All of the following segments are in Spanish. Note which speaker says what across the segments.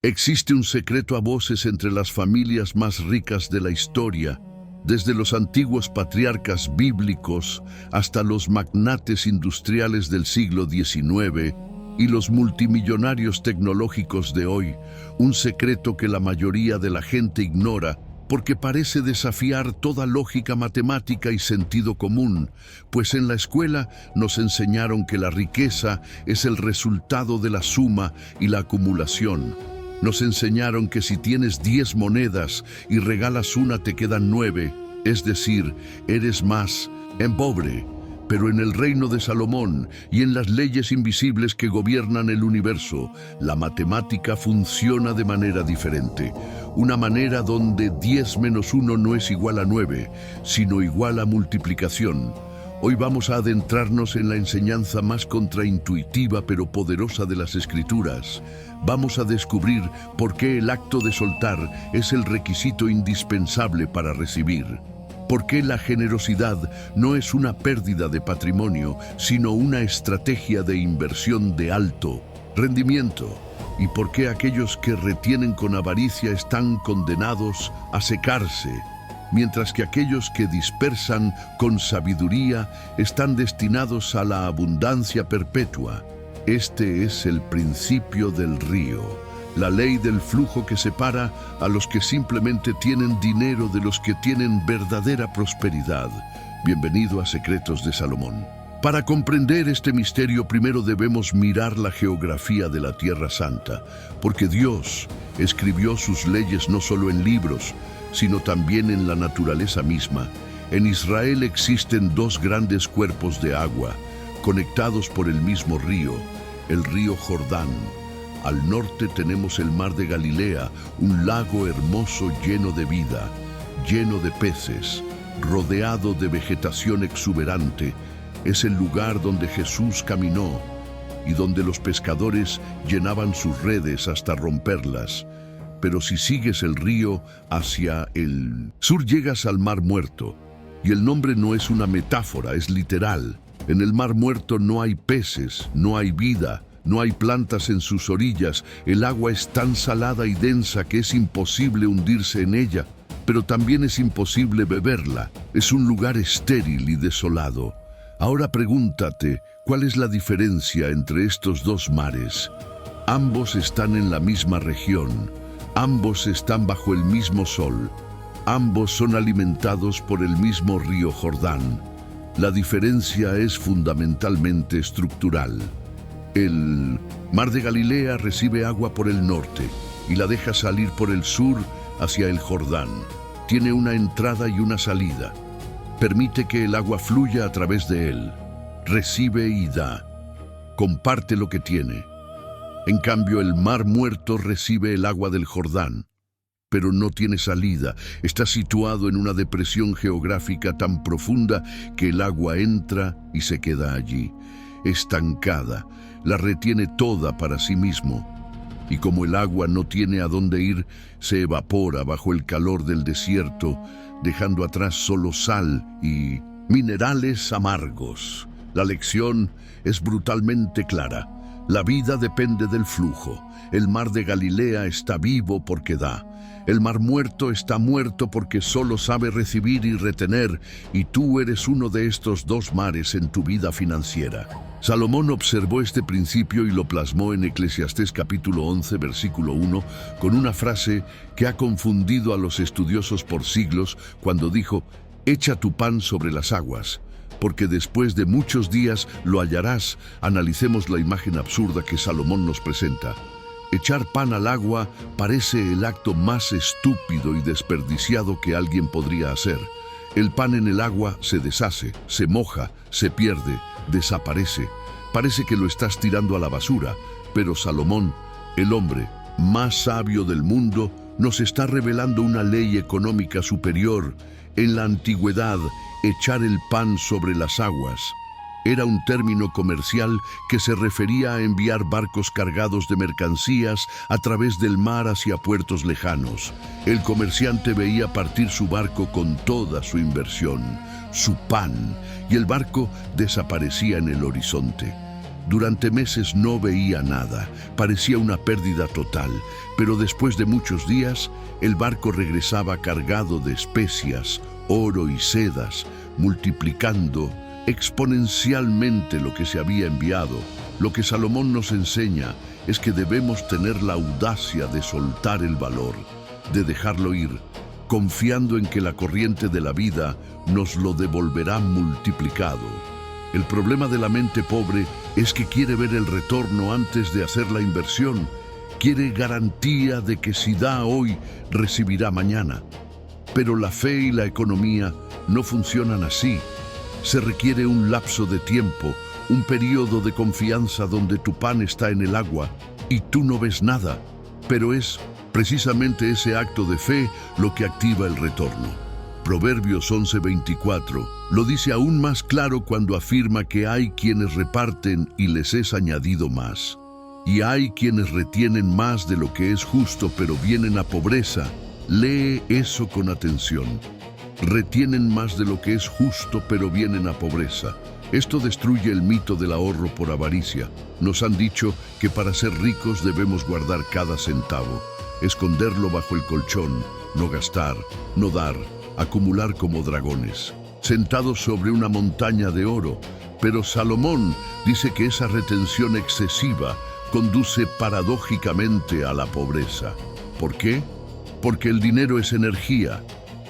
Speaker 1: Existe un secreto a voces entre las familias más ricas de la historia, desde los antiguos patriarcas bíblicos hasta los magnates industriales del siglo XIX y los multimillonarios tecnológicos de hoy, un secreto que la mayoría de la gente ignora porque parece desafiar toda lógica matemática y sentido común, pues en la escuela nos enseñaron que la riqueza es el resultado de la suma y la acumulación. Nos enseñaron que si tienes 10 monedas y regalas una te quedan 9, es decir, eres más en pobre. Pero en el reino de Salomón y en las leyes invisibles que gobiernan el universo, la matemática funciona de manera diferente. Una manera donde 10 menos 1 no es igual a 9, sino igual a multiplicación. Hoy vamos a adentrarnos en la enseñanza más contraintuitiva pero poderosa de las Escrituras. Vamos a descubrir por qué el acto de soltar es el requisito indispensable para recibir. Por qué la generosidad no es una pérdida de patrimonio, sino una estrategia de inversión de alto rendimiento. Y por qué aquellos que retienen con avaricia están condenados a secarse, mientras que aquellos que dispersan con sabiduría están destinados a la abundancia perpetua. Este es el principio del río, la ley del flujo que separa a los que simplemente tienen dinero de los que tienen verdadera prosperidad. Bienvenido a Secretos de Salomón. Para comprender este misterio, primero debemos mirar la geografía de la Tierra Santa, porque Dios escribió sus leyes no solo en libros, sino también en la naturaleza misma. En Israel existen dos grandes cuerpos de agua, conectados por el mismo río, el río Jordán. Al norte tenemos el mar de Galilea, un lago hermoso lleno de vida, lleno de peces, rodeado de vegetación exuberante. Es el lugar donde Jesús caminó y donde los pescadores llenaban sus redes hasta romperlas. Pero si sigues el río hacia el sur llegas al Mar Muerto, y el nombre no es una metáfora, es literal. En el Mar Muerto no hay peces, no hay vida, no hay plantas en sus orillas. El agua es tan salada y densa que es imposible hundirse en ella, pero también es imposible beberla. Es un lugar estéril y desolado. Ahora pregúntate, ¿cuál es la diferencia entre estos dos mares? Ambos están en la misma región, ambos están bajo el mismo sol, ambos son alimentados por el mismo río Jordán. La diferencia es fundamentalmente estructural. El mar de Galilea recibe agua por el norte y la deja salir por el sur hacia el Jordán. Tiene una entrada y una salida. Permite que el agua fluya a través de él. Recibe y da. Comparte lo que tiene. En cambio, el Mar Muerto recibe el agua del Jordán, pero no tiene salida. Está situado en una depresión geográfica tan profunda que el agua entra y se queda allí, estancada. La retiene toda para sí mismo. Y como el agua no tiene a dónde ir, se evapora bajo el calor del desierto, dejando atrás solo sal y minerales amargos. La lección es brutalmente clara. La vida depende del flujo. El mar de Galilea está vivo porque da. El Mar Muerto está muerto porque solo sabe recibir y retener, y tú eres uno de estos dos mares en tu vida financiera. Salomón observó este principio y lo plasmó en Eclesiastés capítulo 11, versículo 1, con una frase que ha confundido a los estudiosos por siglos cuando dijo: «Echa tu pan sobre las aguas, porque después de muchos días lo hallarás». Analicemos la imagen absurda que Salomón nos presenta. Echar pan al agua parece el acto más estúpido y desperdiciado que alguien podría hacer. El pan en el agua se deshace, se moja, se pierde, desaparece. Parece que lo estás tirando a la basura, pero Salomón, el hombre más sabio del mundo, nos está revelando una ley económica superior. En la antigüedad, echar el pan sobre las aguas era un término comercial que se refería a enviar barcos cargados de mercancías a través del mar hacia puertos lejanos. El comerciante veía partir su barco con toda su inversión, su pan, y el barco desaparecía en el horizonte. Durante meses no veía nada, parecía una pérdida total, pero después de muchos días, el barco regresaba cargado de especias, oro y sedas, multiplicando exponencialmente lo que se había enviado. Lo que Salomón nos enseña es que debemos tener la audacia de soltar el valor, de dejarlo ir, confiando en que la corriente de la vida nos lo devolverá multiplicado. El problema de la mente pobre es que quiere ver el retorno antes de hacer la inversión. Quiere garantía de que si da hoy, recibirá mañana. Pero la fe y la economía no funcionan así. Se requiere un lapso de tiempo, un periodo de confianza donde tu pan está en el agua y tú no ves nada. Pero es precisamente ese acto de fe lo que activa el retorno. Proverbios 11:24 lo dice aún más claro cuando afirma que hay quienes reparten y les es añadido más. Y hay quienes retienen más de lo que es justo, pero vienen a pobreza. Lee eso con atención. Retienen más de lo que es justo, pero vienen a pobreza. Esto destruye el mito del ahorro por avaricia. Nos han dicho que para ser ricos debemos guardar cada centavo, esconderlo bajo el colchón, no gastar, no dar, acumular como dragones, sentados sobre una montaña de oro. Pero Salomón dice que esa retención excesiva conduce paradójicamente a la pobreza. ¿Por qué? Porque el dinero es energía.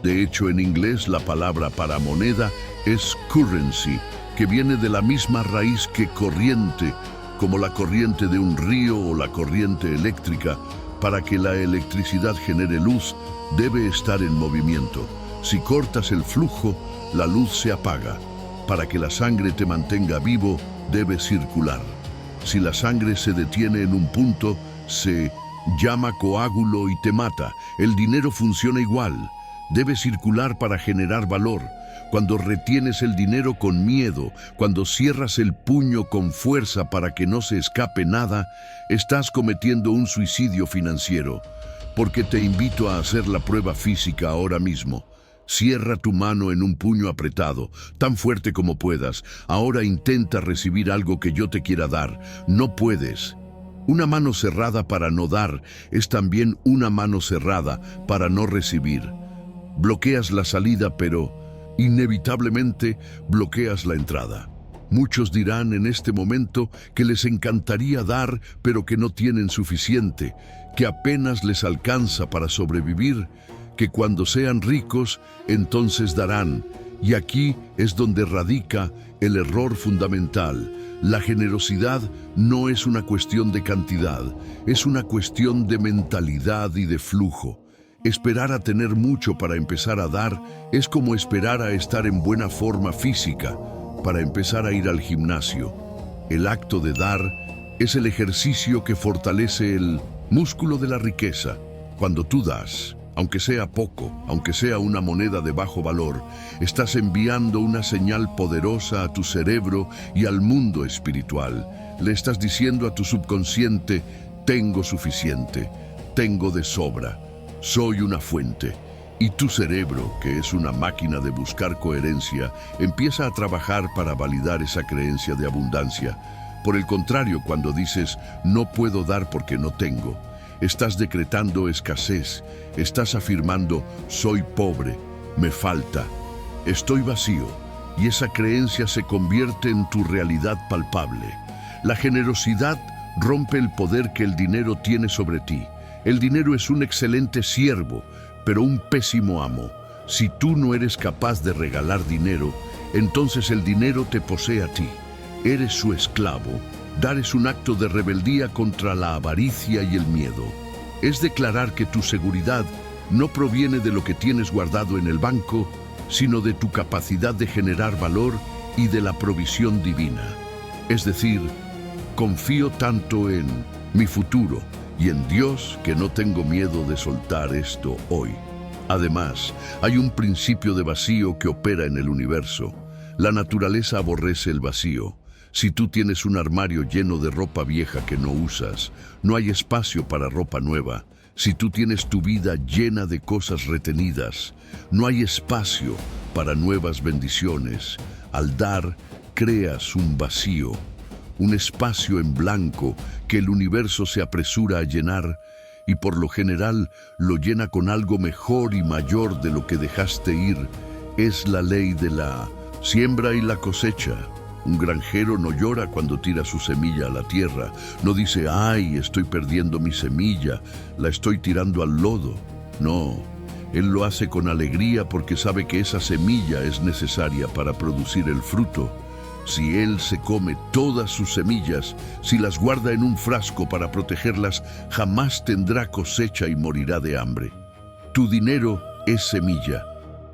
Speaker 1: De hecho, en inglés la palabra para moneda es currency, que viene de la misma raíz que corriente, como la corriente de un río o la corriente eléctrica. Para que la electricidad genere luz, debe estar en movimiento. Si cortas el flujo, la luz se apaga. Para que la sangre te mantenga vivo, debe circular. Si la sangre se detiene en un punto, se llama coágulo y te mata. El dinero funciona igual. Debe circular para generar valor. Cuando retienes el dinero con miedo, cuando cierras el puño con fuerza para que no se escape nada, estás cometiendo un suicidio financiero. Porque te invito a hacer la prueba física ahora mismo. Cierra tu mano en un puño apretado, tan fuerte como puedas. Ahora intenta recibir algo que yo te quiera dar. No puedes. Una mano cerrada para no dar es también una mano cerrada para no recibir. Bloqueas la salida, pero inevitablemente bloqueas la entrada. Muchos dirán en este momento que les encantaría dar, pero que no tienen suficiente, que apenas les alcanza para sobrevivir, que cuando sean ricos, entonces darán. Y aquí es donde radica el error fundamental. La generosidad no es una cuestión de cantidad, es una cuestión de mentalidad y de flujo. Esperar a tener mucho para empezar a dar es como esperar a estar en buena forma física para empezar a ir al gimnasio. El acto de dar es el ejercicio que fortalece el músculo de la riqueza. Cuando tú das, aunque sea poco, aunque sea una moneda de bajo valor, estás enviando una señal poderosa a tu cerebro y al mundo espiritual. Le estás diciendo a tu subconsciente: tengo suficiente, tengo de sobra, soy una fuente. Y tu cerebro, que es una máquina de buscar coherencia, empieza a trabajar para validar esa creencia de abundancia. Por el contrario, cuando dices, no puedo dar porque no tengo, estás decretando escasez, estás afirmando, soy pobre, me falta, estoy vacío, y esa creencia se convierte en tu realidad palpable. La generosidad rompe el poder que el dinero tiene sobre ti. El dinero es un excelente siervo, pero un pésimo amo. Si tú no eres capaz de regalar dinero, entonces el dinero te posee a ti. Eres su esclavo. Dar es un acto de rebeldía contra la avaricia y el miedo. Es declarar que tu seguridad no proviene de lo que tienes guardado en el banco, sino de tu capacidad de generar valor y de la provisión divina. Es decir, confío tanto en mi futuro y en Dios que no tengo miedo de soltar esto hoy. Además, hay un principio de vacío que opera en el universo. La naturaleza aborrece el vacío. Si tú tienes un armario lleno de ropa vieja que no usas, no hay espacio para ropa nueva. Si tú tienes tu vida llena de cosas retenidas, no hay espacio para nuevas bendiciones. Al dar, creas un vacío. un espacio en blanco que el universo se apresura a llenar y por lo general lo llena con algo mejor y mayor de lo que dejaste ir. Es la ley de la siembra y la cosecha. Un granjero no llora cuando tira su semilla a la tierra. No dice, ay, estoy perdiendo mi semilla, la estoy tirando al lodo. No, él lo hace con alegría porque sabe que esa semilla es necesaria para producir el fruto. Si él se come todas sus semillas, si las guarda en un frasco para protegerlas, jamás tendrá cosecha y morirá de hambre. Tu dinero es semilla.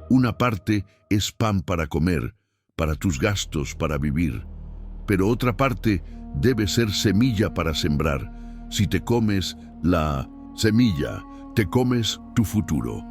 Speaker 1: Una parte es pan para comer, para tus gastos, para vivir. Pero otra parte debe ser semilla para sembrar. Si te comes la semilla, te comes tu futuro.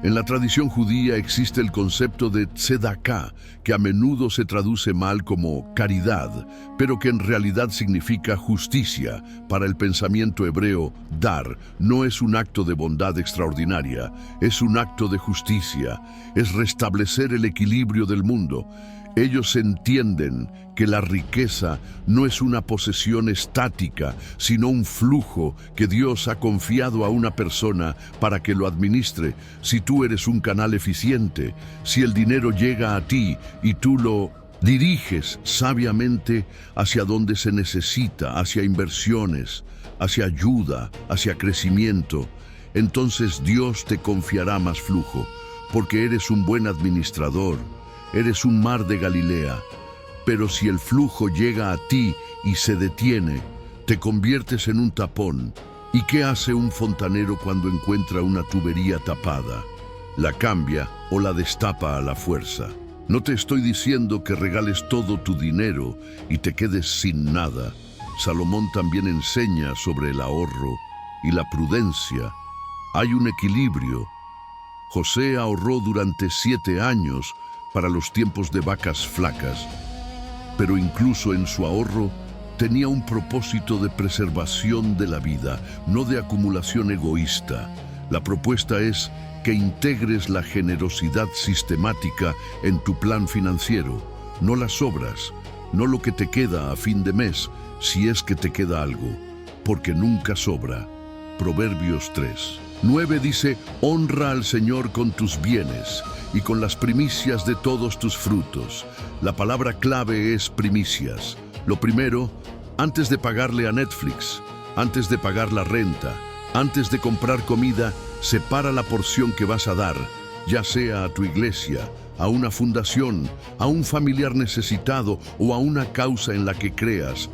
Speaker 1: En la tradición judía existe el concepto de tzedaká, que a menudo se traduce mal como caridad, pero que en realidad significa justicia. Para el pensamiento hebreo, dar no es un acto de bondad extraordinaria, es un acto de justicia, es restablecer el equilibrio del mundo. Ellos entienden que la riqueza no es una posesión estática, sino un flujo que Dios ha confiado a una persona para que lo administre. Si tú eres un canal eficiente, si el dinero llega a ti y tú lo diriges sabiamente hacia donde se necesita, hacia inversiones, hacia ayuda, hacia crecimiento, entonces Dios te confiará más flujo, porque eres un buen administrador. Eres un mar de Galilea, pero si el flujo llega a ti y se detiene, te conviertes en un tapón. ¿Y qué hace un fontanero cuando encuentra una tubería tapada? La cambia o la destapa a la fuerza. No te estoy diciendo que regales todo tu dinero y te quedes sin nada. Salomón también enseña sobre el ahorro y la prudencia. Hay un equilibrio. José ahorró durante 7 años para los tiempos de vacas flacas, pero incluso en su ahorro tenía un propósito de preservación de la vida, no de acumulación egoísta. La propuesta es que integres la generosidad sistemática en tu plan financiero, no las obras, no lo que te queda a fin de mes, si es que te queda algo, porque nunca sobra. Proverbios 3:9 dice, honra al Señor con tus bienes y con las primicias de todos tus frutos. La palabra clave es primicias. Lo primero, antes de pagarle a Netflix, antes de pagar la renta, antes de comprar comida, separa la porción que vas a dar, ya sea a tu iglesia, a una fundación, a un familiar necesitado o a una causa en la que creas.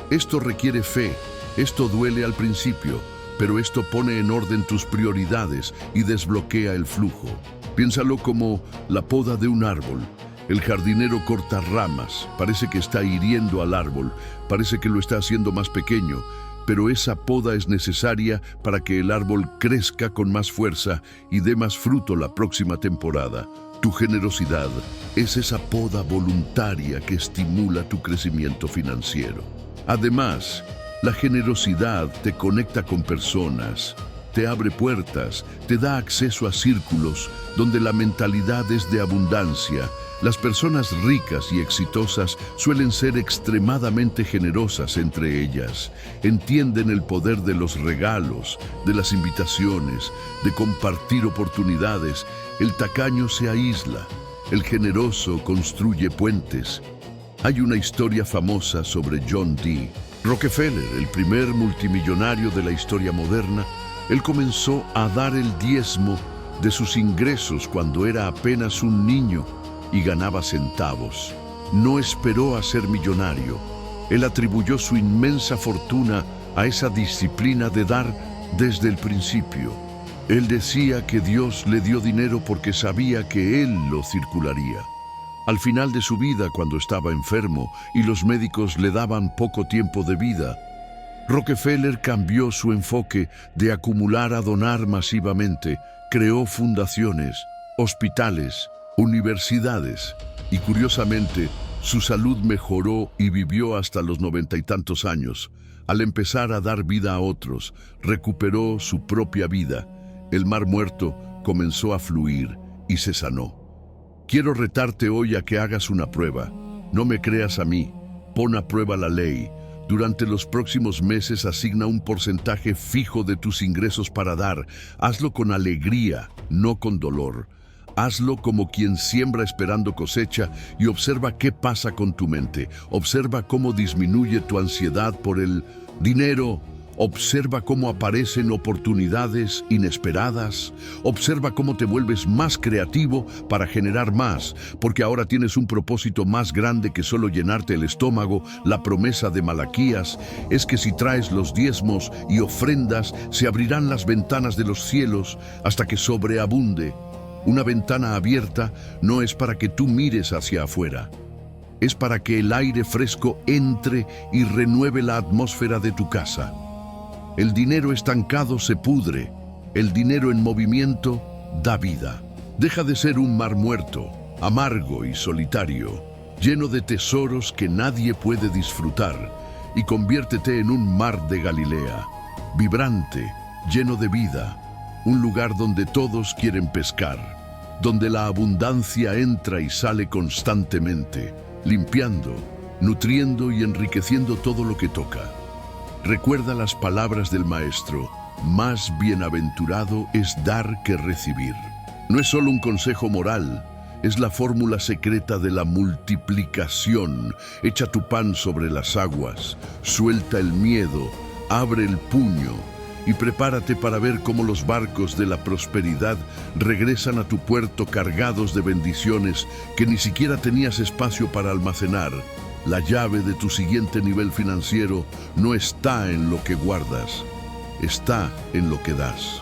Speaker 1: Esto requiere fe, esto duele al principio, pero esto pone en orden tus prioridades y desbloquea el flujo. Piénsalo como la poda de un árbol. El jardinero corta ramas, parece que está hiriendo al árbol, parece que lo está haciendo más pequeño, pero esa poda es necesaria para que el árbol crezca con más fuerza y dé más fruto la próxima temporada. Tu generosidad es esa poda voluntaria que estimula tu crecimiento financiero. Además, la generosidad te conecta con personas, te abre puertas, te da acceso a círculos donde la mentalidad es de abundancia. Las personas ricas y exitosas suelen ser extremadamente generosas entre ellas. Entienden el poder de los regalos, de las invitaciones, de compartir oportunidades. El tacaño se aísla, el generoso construye puentes. Hay una historia famosa sobre John D. Rockefeller, el primer multimillonario de la historia moderna. Él comenzó a dar el diezmo de sus ingresos cuando era apenas un niño y ganaba centavos. No esperó a ser millonario. Él atribuyó su inmensa fortuna a esa disciplina de dar desde el principio. Él decía que Dios le dio dinero porque sabía que él lo circularía. Al final de su vida, cuando estaba enfermo y los médicos le daban poco tiempo de vida, Rockefeller cambió su enfoque de acumular a donar masivamente. Creó fundaciones, hospitales, universidades y curiosamente su salud mejoró y vivió hasta los 90 y tantos años. Al empezar a dar vida a otros, recuperó su propia vida. El mar muerto comenzó a fluir y se sanó. Quiero retarte hoy a que hagas una prueba. No me creas a mí, pon a prueba la ley. Durante los próximos meses asigna un porcentaje fijo de tus ingresos para dar. Hazlo con alegría, no con dolor. Hazlo como quien siembra esperando cosecha y observa qué pasa con tu mente. Observa cómo disminuye tu ansiedad por el dinero. Observa cómo aparecen oportunidades inesperadas. Observa cómo te vuelves más creativo para generar más, porque ahora tienes un propósito más grande que solo llenarte el estómago. La promesa de Malaquías es que si traes los diezmos y ofrendas, se abrirán las ventanas de los cielos hasta que sobreabunde. Una ventana abierta no es para que tú mires hacia afuera. Es para que el aire fresco entre y renueve la atmósfera de tu casa. El dinero estancado se pudre. El dinero en movimiento da vida. Deja de ser un mar muerto, amargo y solitario, lleno de tesoros que nadie puede disfrutar, y conviértete en un mar de Galilea, vibrante, lleno de vida, un lugar donde todos quieren pescar, donde la abundancia entra y sale constantemente, limpiando, nutriendo y enriqueciendo todo lo que toca. Recuerda las palabras del Maestro: más bienaventurado es dar que recibir. No es solo un consejo moral, es la fórmula secreta de la multiplicación. Echa tu pan sobre las aguas, suelta el miedo, abre el puño y prepárate para ver cómo los barcos de la prosperidad regresan a tu puerto cargados de bendiciones que ni siquiera tenías espacio para almacenar. La llave de tu siguiente nivel financiero no está en lo que guardas, está en lo que das.